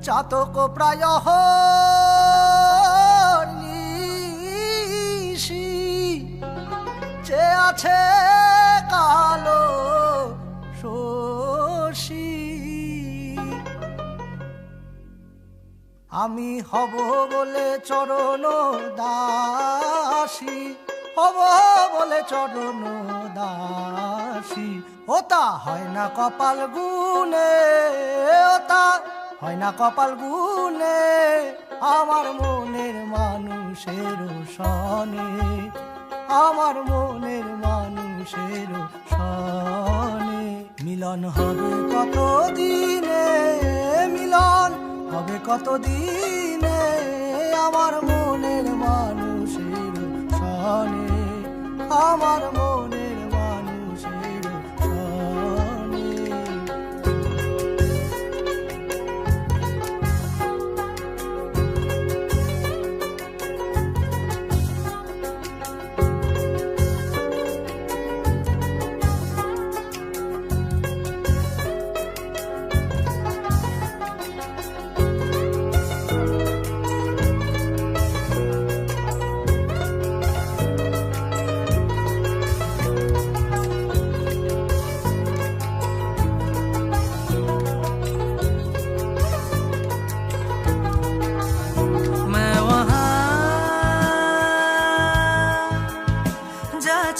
চাতক প্রায় নিশি চে আছে কালো শশী। আমি হব বলে চরণ দাসী, হব বলে চরণ দাসী। ওটা হয় না কপাল গুনে, ওটা হয় না কপাল গুনে, আমার মনের মানুষের সনে, আমার মনের মানুষের সনে। মিলন হবে কত দিনে, মিলন হবে কত দিনে, আমার মনের মানুষের সনে, আমার মনের মানুষের সনে।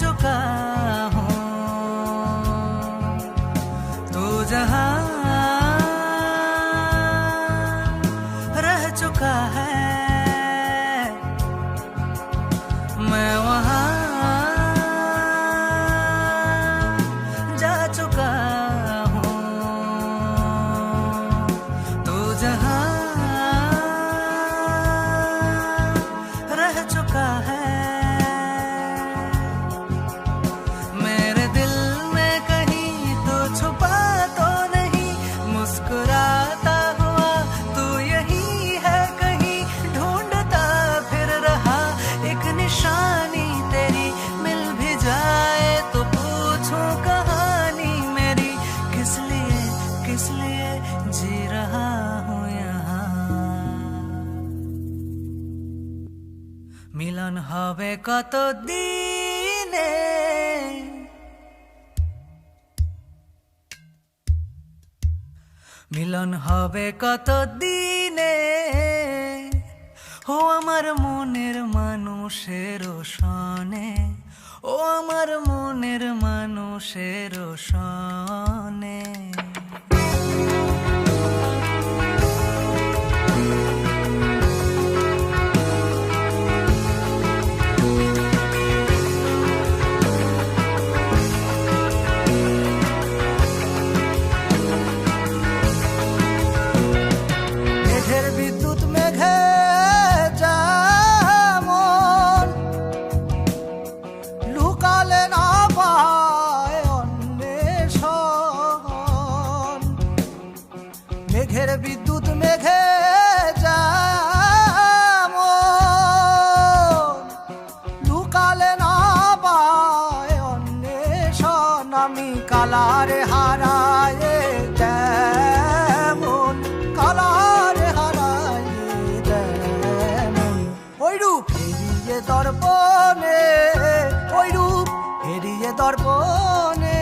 चुका हूँ तू जहाँ रह चुका है, मैं वहाँ जा चुका हूँ। तू जहाँ रह चुका है, मुस्कुराता हुआ तू यही है कहीं, ढूंढता फिर रहा एक निशानी तेरी। मिल भी जाए तो पूछूं कहानी मेरी, किस लिए जी रहा हूँ यहाँ। मिलन हवे कत दिने, মিলন হবে কত দিনে, ও আমার মনের মানুষের সনে, ও আমার মনের মানুষের সনে। বিদ্যুৎ মেঘে যেমন লুকালে না পায় অন্বেষণ, মেঘের বিদ্যুৎ মেঘে যেমন লুকালে না পায় অন্বেষণ। আমি কালারে হারায় তেমন, কালারে দর্পণে, ওই রূপ হেরিয়ে দর্পণে,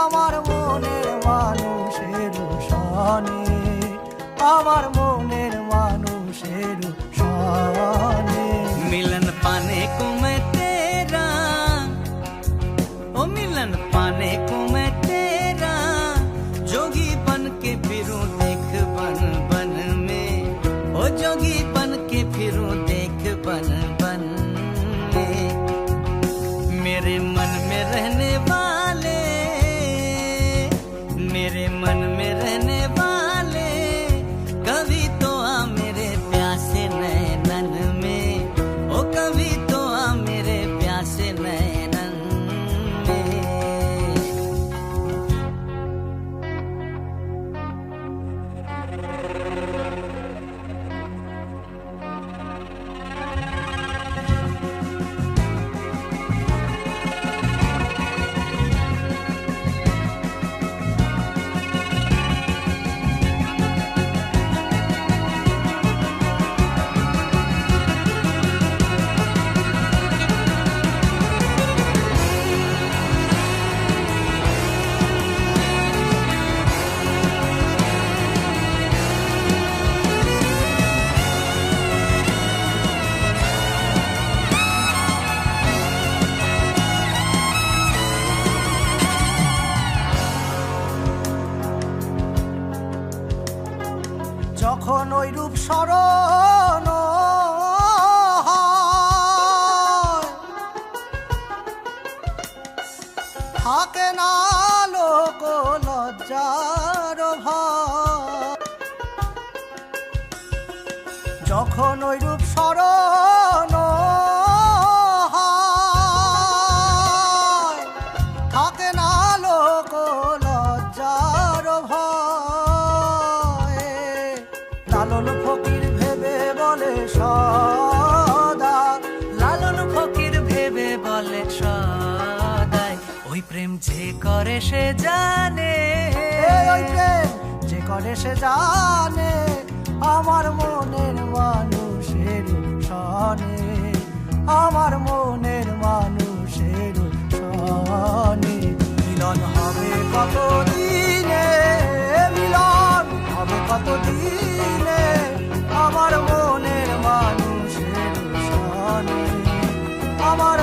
আমার মনের মানুষের সনে, আমার মনের মানুষের সনে। मिलन पाने को मैं तेरा, ओ मिलन पाने को मैं तेरा, जोगी बन के फिरूं देख बन बन में, ओ जोगी बन के फिरूं देख बन बन में। मेरे मन में रहने वाले, मेरे मन में रहने वाले, कभी तो आ मेरे प्यासे नैनन में, ओ कभी तो आ যখন ওই রূপ স্মরণ হয়, থাকে না লোক লজ্জার ভয়। যখন ওই রূপ স্মরণ হয়, থাকে না লোক লজ্জার ভয়। লালন ফকির ভেবে বলে সদা, লালন ফকির ভেবে বলে সদাই, ওই প্রেম যে করে সে জানে, ওই প্রেম যে করে সে জানে, আমার মনের মানুষের সনে, আমার মনের মানুষের সনে। মিলন হবে কত দিনে, মিলন হবে কত দিনে, আমার মনের মানুষের সনে, আমার